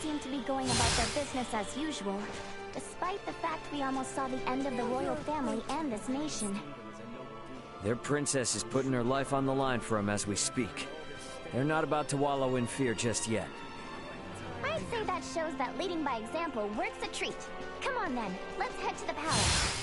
seem to be going about their business as usual, despite the fact we almost saw the end of the royal family and this nation. Their princess is putting her life on the line for them as we speak. They're not about to wallow in fear just yet. I'd say that shows that leading by example works a treat. Come on then, let's head to the palace.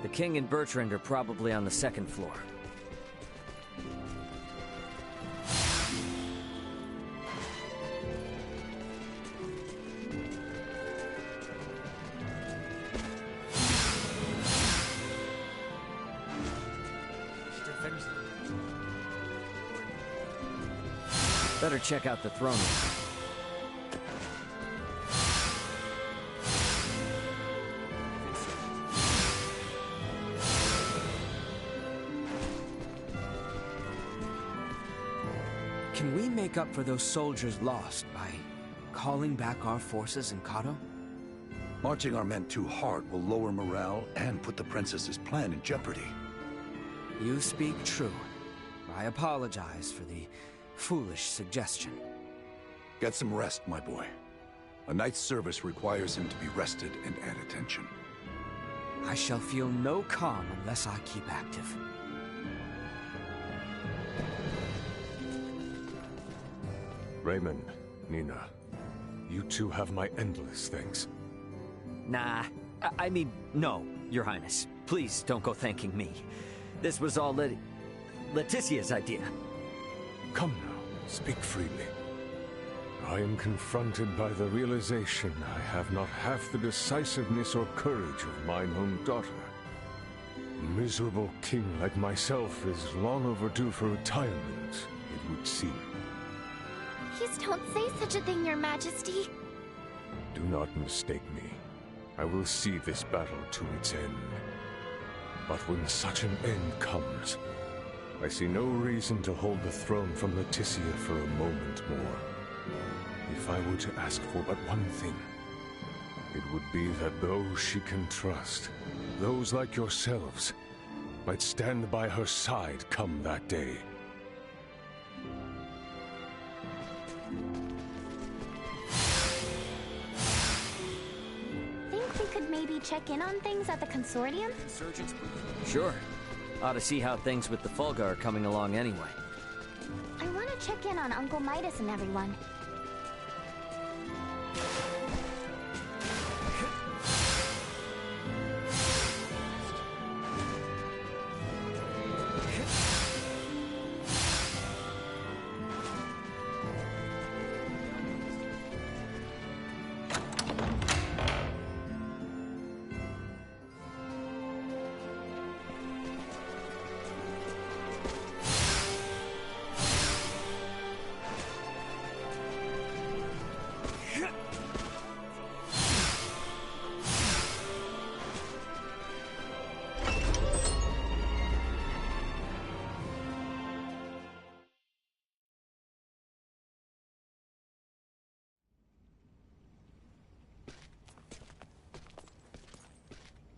The king and Bertrand are probably on the second floor. Better check out the throne room. Can we make up for those soldiers lost by calling back our forces in Kato? Marching our men too hard will lower morale and put the princess's plan in jeopardy. You speak true. I apologize for the foolish suggestion. Get some rest, my boy. A night's service requires him to be rested and at attention. I shall feel no calm unless I keep active. Raymond, Nina, you two have my endless thanks. Nah, I mean, no, Your Highness. Please don't go thanking me. This was all Leticia's idea. Come now, speak freely. I am confronted by the realization I have not half the decisiveness or courage of mine own daughter. A miserable king like myself is long overdue for retirement, it would seem. Please don't say such a thing, Your Majesty. Do not mistake me. I will see this battle to its end. But when such an end comes, I see no reason to hold the throne from Leticia for a moment more. If I were to ask for but one thing, it would be that those she can trust, those like yourselves, might stand by her side come that day. Think we could maybe check in on things at the consortium? Sure. Ought to see how things with the Fulga are coming along anyway. I want to check in on Uncle Midas and everyone.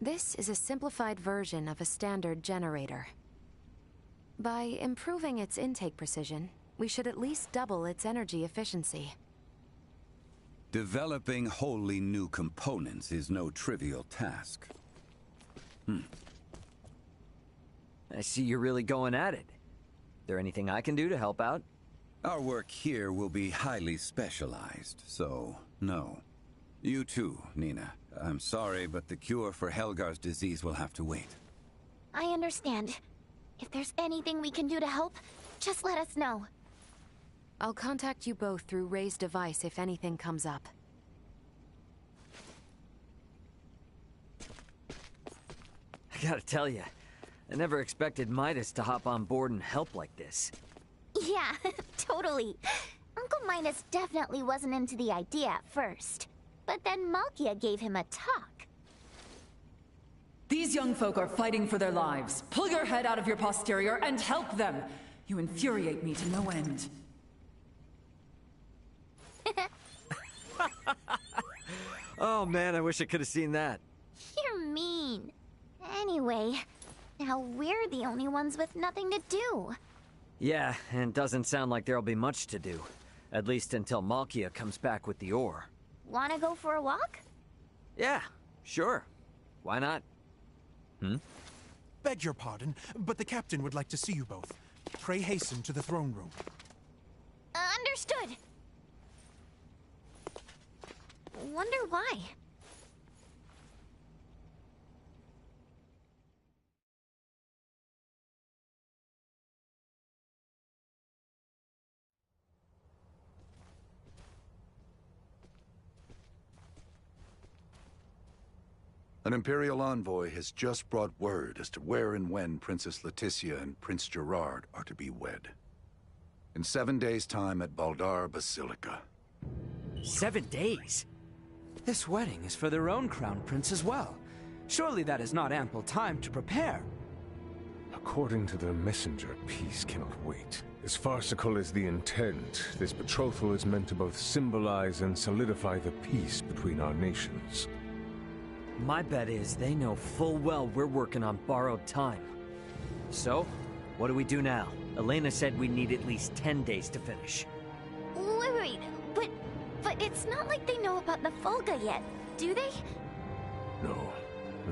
This is a simplified version of a standard generator. By improving its intake precision, we should at least double its energy efficiency. Developing wholly new components is no trivial task. I see you're really going at it. There anything I can do to help out? Our work here will be highly specialized, so no. You too, Nina. I'm sorry, but the cure for Helgar's disease will have to wait. I understand. If there's anything we can do to help, just let us know. I'll contact you both through Ray's device if anything comes up. I gotta tell you, I never expected Midas to hop on board and help like this. Yeah, totally. Uncle Midas definitely wasn't into the idea at first. But then Malkia gave him a talk. These young folk are fighting for their lives. Pull your head out of your posterior and help them! You infuriate me to no end. Oh man, I wish I could have seen that. You're mean. Anyway, now we're the only ones with nothing to do. Yeah, and it doesn't sound like there'll be much to do. At least until Malkia comes back with the ore. Wanna go for a walk? Yeah, sure. Why not? Beg your pardon, but the captain would like to see you both. Pray hasten to the throne room. Understood. Wonder why. An Imperial envoy has just brought word as to where and when Princess Leticia and Prince Gerard are to be wed. In 7 days' time at Baldar Basilica. 7 days? This wedding is for their own crown prince as well. Surely that is not ample time to prepare. According to the messenger, peace cannot wait. As farcical as the intent, this betrothal is meant to both symbolize and solidify the peace between our nations. My bet is they know full well we're working on borrowed time. So, what do we do now? Elena said we need at least 10 days to finish. Wait, but it's not like they know about the Fulga yet, do they? No,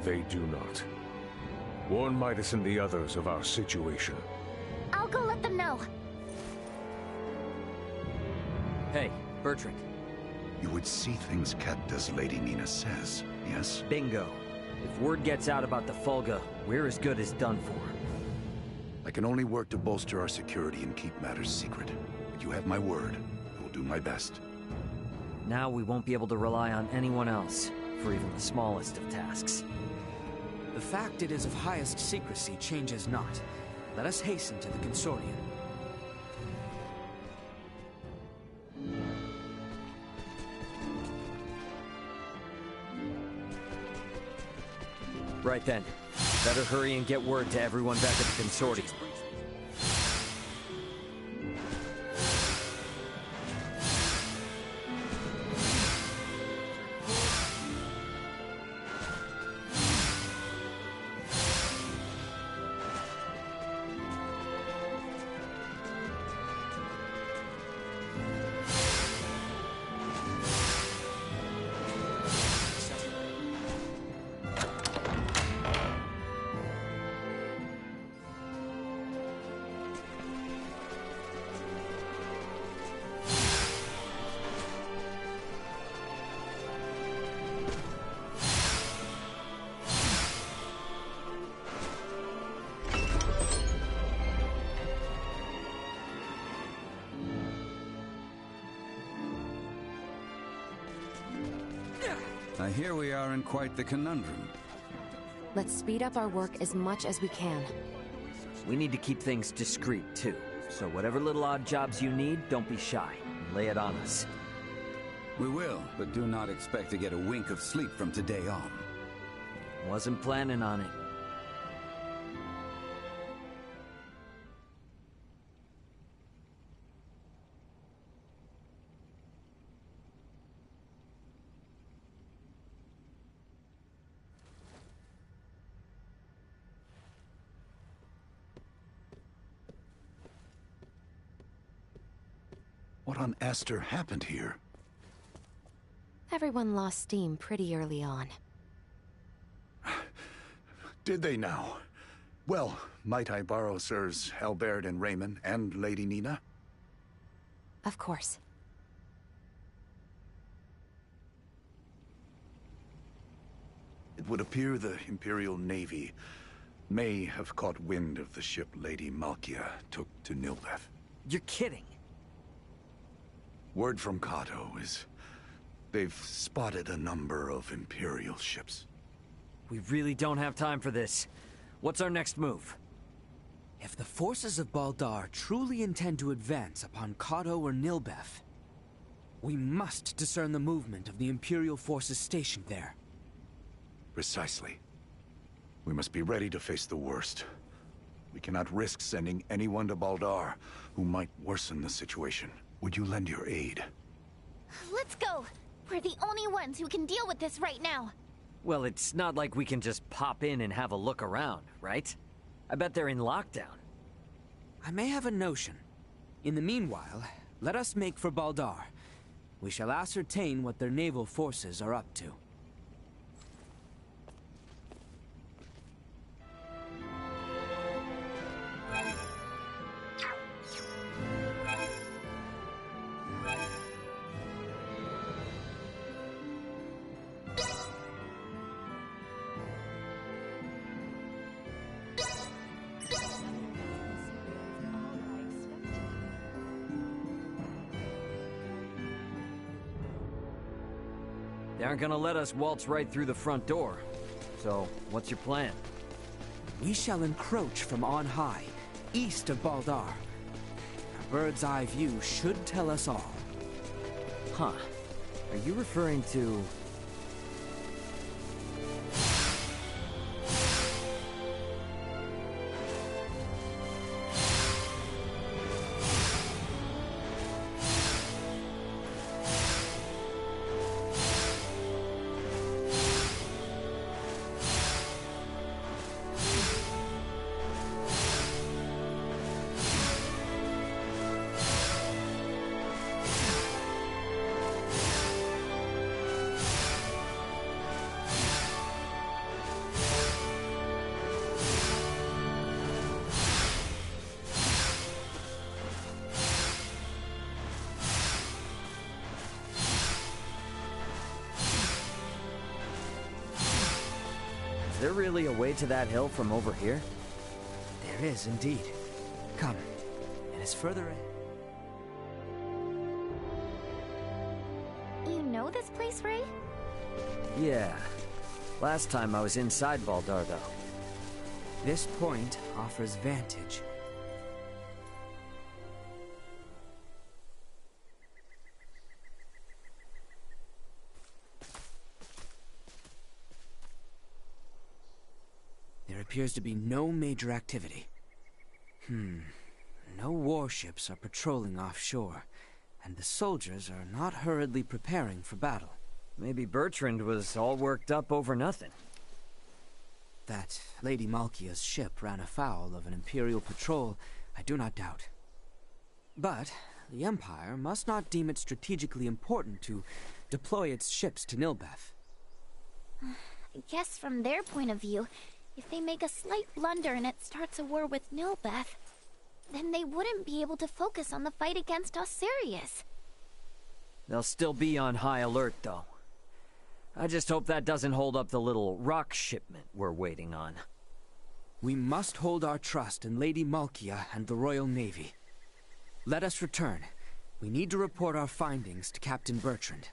they do not. Warn Midas and the others of our situation. I'll go let them know. Hey, Bertrand. You would see things kept as Lady Nina says, yes? Bingo. If word gets out about the Fulga, we're as good as done for. I can only work to bolster our security and keep matters secret. But you have my word. I will do my best. Now we won't be able to rely on anyone else, for even the smallest of tasks. The fact it is of highest secrecy changes not. Let us hasten to the consortium. Right then. Better hurry and get word to everyone back at the consortium. Here we are in quite the conundrum. Let's speed up our work as much as we can. We need to keep things discreet, too. So whatever little odd jobs you need, don't be shy. Lay it on us. We will, but do not expect to get a wink of sleep from today on. Wasn't planning on it. What on Aster happened here? Everyone lost steam pretty early on. Did they now? Well, might I borrow Sirs Albert and Raymond and Lady Nina? Of course. It would appear the Imperial Navy may have caught wind of the ship Lady Malkia took to Nilbeth. You're kidding. Word from Kato is they've spotted a number of Imperial ships. We really don't have time for this. What's our next move? If the forces of Baldar truly intend to advance upon Kato or Nilbeth, we must discern the movement of the Imperial forces stationed there. Precisely. We must be ready to face the worst. We cannot risk sending anyone to Baldar who might worsen the situation. Would you lend your aid? Let's go. We're the only ones who can deal with this right now. Well, it's not like we can just pop in and have a look around, right? I bet they're in lockdown. I may have a notion. In the meanwhile, let us make for Baldar. We shall ascertain what their naval forces are up to. They aren't gonna let us waltz right through the front door. So, what's your plan? We shall encroach from on high, east of Baldar. A bird's eye view should tell us all. Huh. Are you referring to... Is there really a way to that hill from over here? There is indeed. Come. It is further ahead. You know this place, Ray? Yeah. Last time I was inside Baldar, though. This point offers vantage. There appears to be no major activity. No warships are patrolling offshore, and the soldiers are not hurriedly preparing for battle. Maybe Bertrand was all worked up over nothing. That Lady Malkia's ship ran afoul of an Imperial patrol, I do not doubt. But the Empire must not deem it strategically important to deploy its ships to Nilbeth. I guess from their point of view, if they make a slight blunder and it starts a war with Nilbeth, then they wouldn't be able to focus on the fight against Osirius. They'll still be on high alert, though. I just hope that doesn't hold up the little rock shipment we're waiting on. We must hold our trust in Lady Malkia and the Royal Navy. Let us return. We need to report our findings to Captain Bertrand.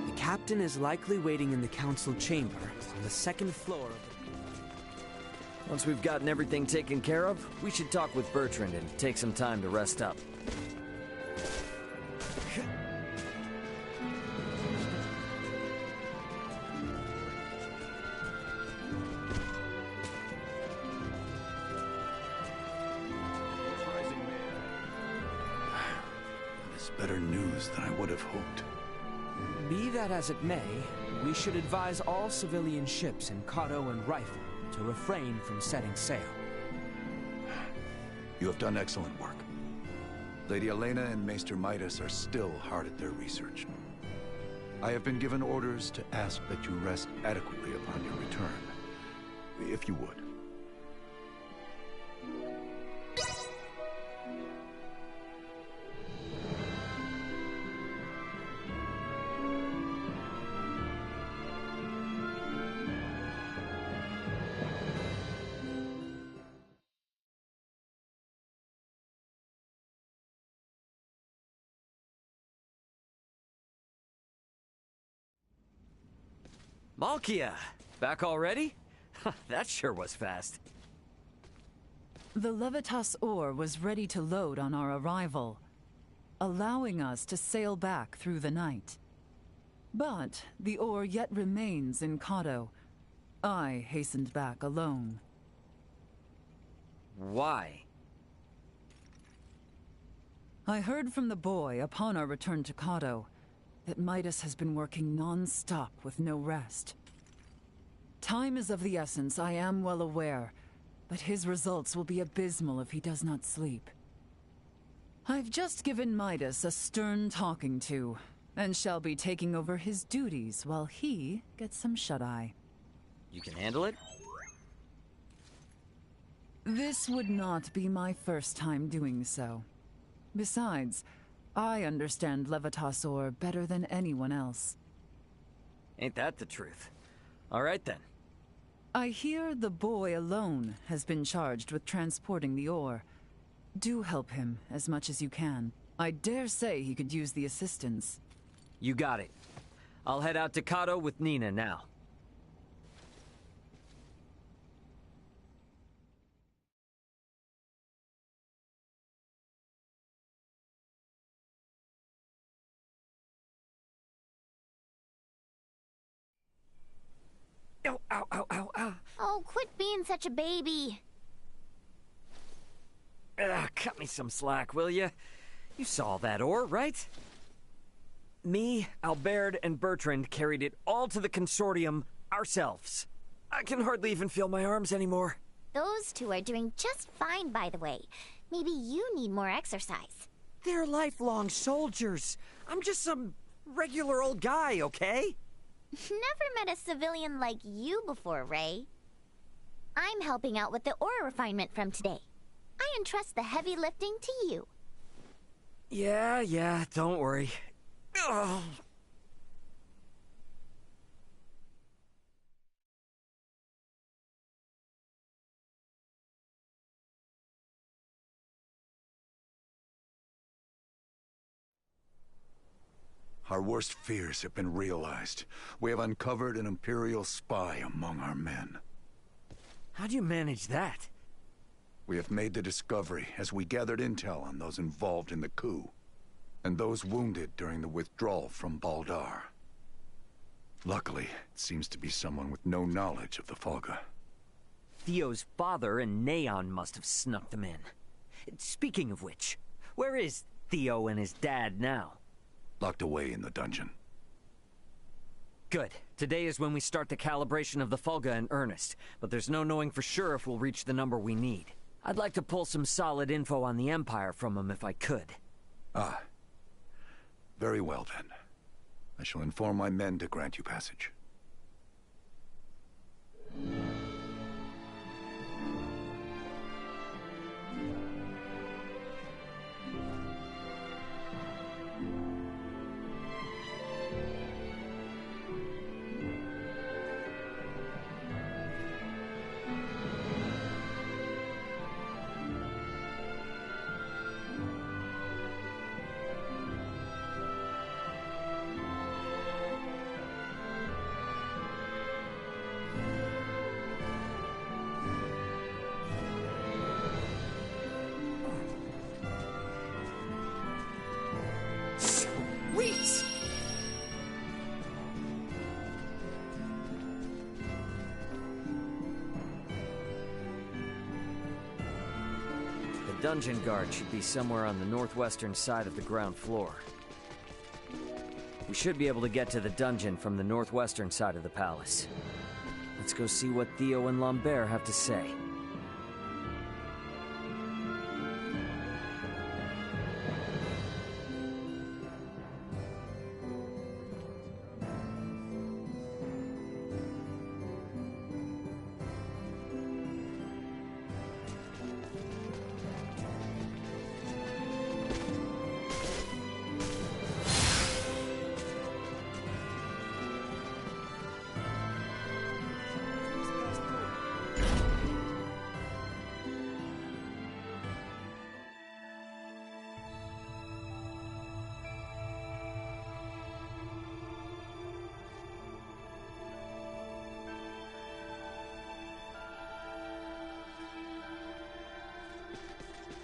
The captain is likely waiting in the council chamber on the second floor of the... Once we've gotten everything taken care of, we should talk with Bertrand and take some time to rest up. It's better news than I would have hoped. Be that as it may, we should advise all civilian ships in Kato and Rifle to refrain from setting sail. You have done excellent work. Lady Elena and Maester Midas are still hard at their research. I have been given orders to ask that you rest adequately upon your return, if you would. Malkia! Back already? That sure was fast. The Levitas ore was ready to load on our arrival, allowing us to sail back through the night. But the ore yet remains in Kato. I hastened back alone. Why? I heard from the boy upon our return to Kato that Midas has been working non-stop with no rest. Time is of the essence, I am well aware, but his results will be abysmal if he does not sleep. I've just given Midas a stern talking to, and shall be taking over his duties while he gets some shut-eye. You can handle it? This would not be my first time doing so. Besides, I understand Levitas ore better than anyone else. Ain't that the truth? All right then. I hear the boy alone has been charged with transporting the ore. Do help him as much as you can. I dare say he could use the assistance. You got it. I'll head out to Kato with Nina now. Ow, ow, ow, ow, ow. Oh, quit being such a baby. Cut me some slack, will ya? You saw that ore, right? Me, Albert, and Bertrand carried it all to the consortium ourselves. I can hardly even feel my arms anymore. Those two are doing just fine, by the way. Maybe you need more exercise. They're lifelong soldiers. I'm just some regular old guy, okay? Never met a civilian like you before, Ray. I'm helping out with the ore refinement from today. I entrust the heavy lifting to you. Yeah, don't worry. Ugh. Our worst fears have been realized. We have uncovered an Imperial spy among our men. How do you manage that? We have made the discovery as we gathered intel on those involved in the coup, and those wounded during the withdrawal from Baldar. Luckily, it seems to be someone with no knowledge of the Folga. Theo's father and Neon must have snuck them in. Speaking of which, where is Theo and his dad now? Locked away in the dungeon. Good. Today is when we start the calibration of the Folga in earnest, but there's no knowing for sure if we'll reach the number we need. I'd like to pull some solid info on the Empire from him if I could. Ah. Very well then. I shall inform my men to grant you passage. Sweet! The dungeon guard should be somewhere on the northwestern side of the ground floor. We should be able to get to the dungeon from the northwestern side of the palace. Let's go see what Theo and Lambert have to say.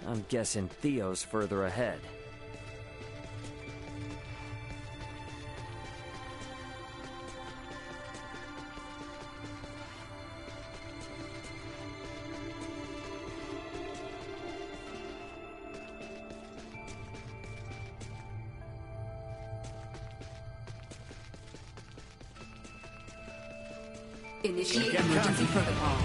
I'm guessing Theo's further ahead. Initiate emergency protocols.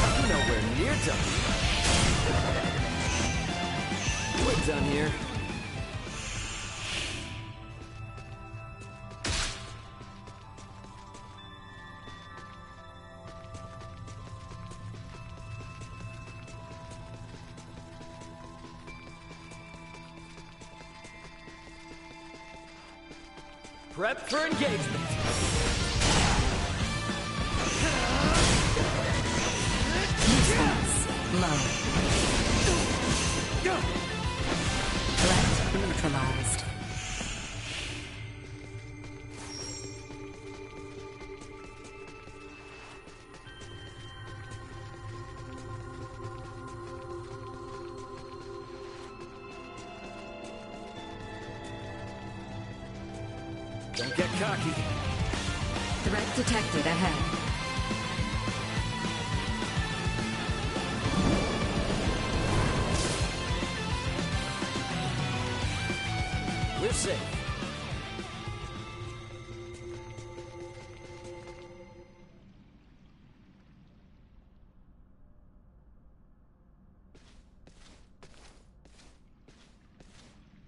I'm nowhere near done. We're done here. Prep for engagement. Response low. Threat neutralized. Don't get cocky. Threat detected ahead. We're safe.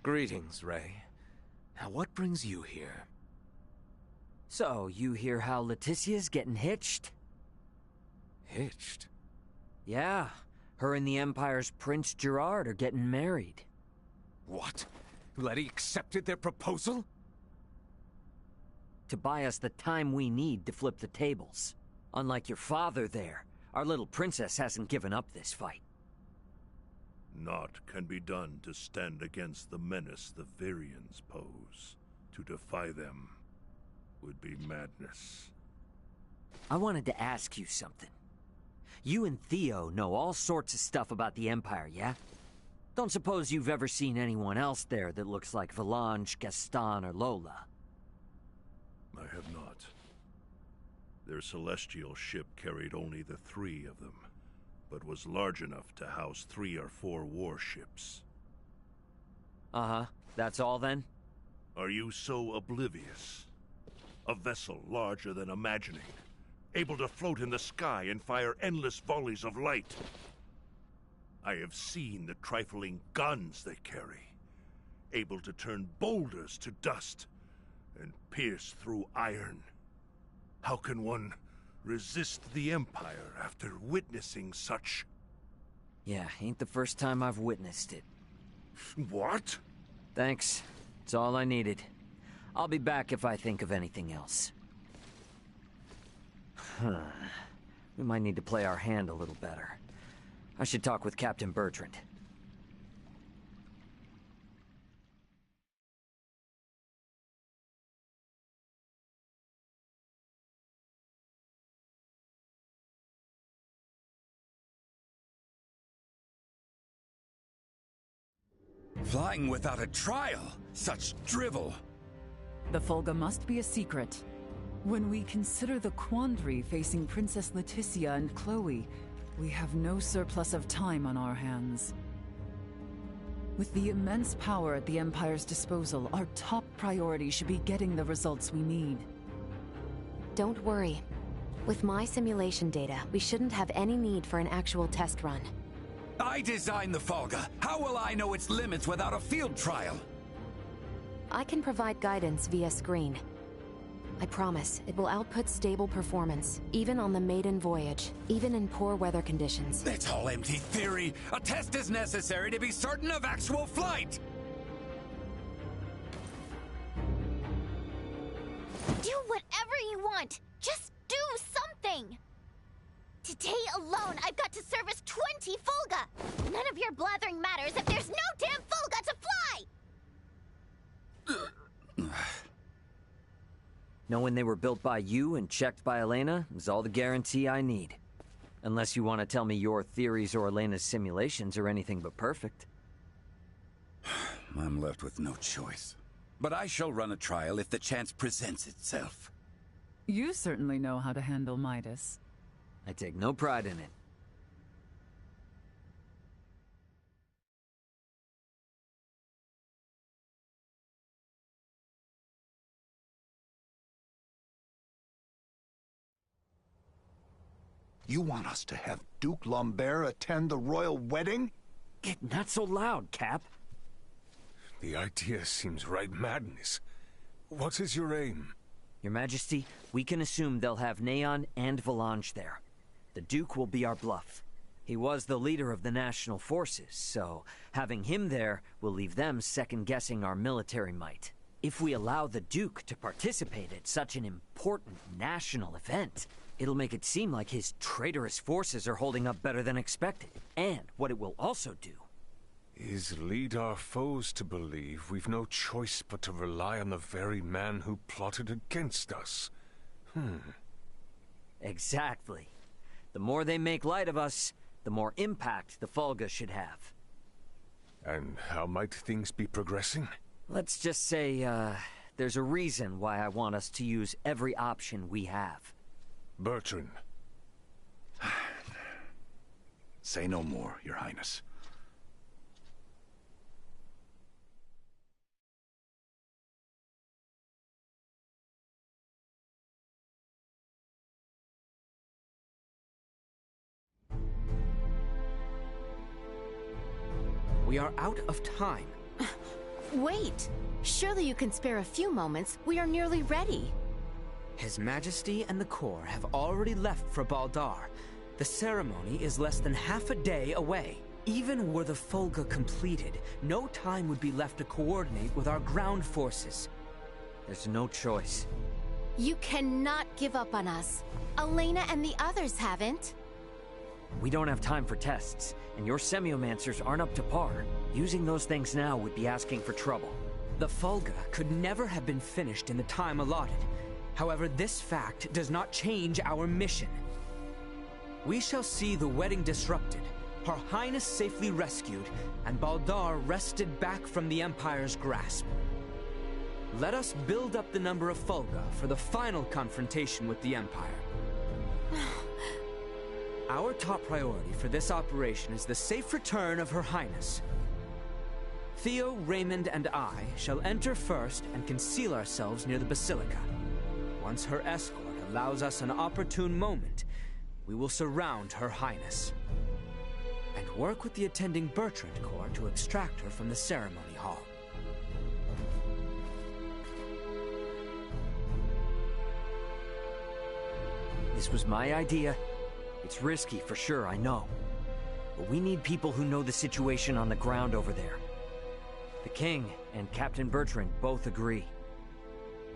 Greetings, Ray. Now what brings you here? So, you hear how Leticia's getting hitched? Hitched? Yeah, her and the Empire's Prince Gerard are getting married. What? Letty accepted their proposal? To buy us the time we need to flip the tables. Unlike your father there, our little princess hasn't given up this fight. Naught can be done to stand against the menace the Virians pose. To defy them would be madness. I wanted to ask you something. You and Theo know all sorts of stuff about the Empire, yeah? Don't suppose you've ever seen anyone else there that looks like Valange, Gaston, or Lola? I have not. Their celestial ship carried only the 3 of them, but was large enough to house 3 or 4 warships. Uh-huh. That's all then? Are you so oblivious? A vessel larger than imagining, able to float in the sky and fire endless volleys of light. I have seen the trifling guns they carry, able to turn boulders to dust and pierce through iron. How can one resist the Empire after witnessing such? Yeah, ain't the first time I've witnessed it. What? Thanks. It's all I needed. I'll be back if I think of anything else. We might need to play our hand a little better. I should talk with Captain Bertrand. Flying without a trial? Such drivel! The Fulga must be a secret. When we consider the quandary facing Princess Leticia and Chloe, we have no surplus of time on our hands. With the immense power at the Empire's disposal, our top priority should be getting the results we need. Don't worry. With my simulation data, we shouldn't have any need for an actual test run. I designed the Fulga. How will I know its limits without a field trial? I can provide guidance via screen. I promise, it will output stable performance, even on the maiden voyage, even in poor weather conditions. That's all empty theory. A test is necessary to be certain of actual flight! Do whatever you want! Just do something! Today alone, I've got to service 20 Fulga! None of your blathering matters if Knowing they were built by you and checked by Elena is all the guarantee I need. Unless you want to tell me your theories or Elena's simulations are anything but perfect. I'm left with no choice. But I shall run a trial if the chance presents itself. You certainly know how to handle Midas. I take no pride in it. You want us to have Duke Lambert attend the royal wedding? Not so loud, Cap. The idea seems right madness. What is your aim? Your Majesty, we can assume they'll have Neon and Volange there. The Duke will be our bluff. He was the leader of the national forces, so having him there will leave them second-guessing our military might. If we allow the Duke to participate at such an important national event, it'll make it seem like his traitorous forces are holding up better than expected. And what it will also do is lead our foes to believe we've no choice but to rely on the very man who plotted against us. Exactly. The more they make light of us, the more impact the Fulga should have. And how might things be progressing? Let's just say, there's a reason why I want us to use every option we have. Bertrand. Say no more, Your Highness. We are out of time. Wait! Surely you can spare a few moments. We are nearly ready. His Majesty and the Corps have already left for Baldar. The ceremony is less than half a day away. Even were the Fulga completed, no time would be left to coordinate with our ground forces. There's no choice. You cannot give up on us. Elena and the others haven't. We don't have time for tests, and your semiomancers aren't up to par. Using those things now would be asking for trouble. The Fulga could never have been finished in the time allotted. However, this fact does not change our mission. We shall see the wedding disrupted, Her Highness safely rescued, and Baldar wrested back from the Empire's grasp. Let us build up the number of Fulga for the final confrontation with the Empire. Our top priority for this operation is the safe return of Her Highness. Theo, Raymond, and I shall enter first and conceal ourselves near the Basilica. Once her escort allows us an opportune moment, we will surround Her Highness and work with the attending Bertrand Corps to extract her from the ceremony hall. This was my idea. It's risky for sure, I know. But we need people who know the situation on the ground over there. The King and Captain Bertrand both agree.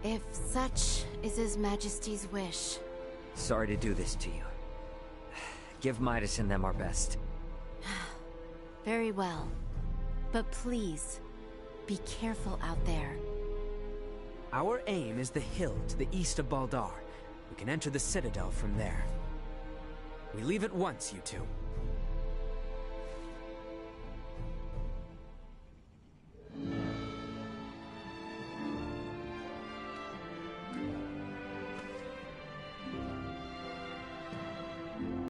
If such is His Majesty's wish. Sorry to do this to you. Give Midas and them our best. Very well. But please, be careful out there. Our aim is the hill to the east of Baldar. We can enter the Citadel from there. We leave at once, you two.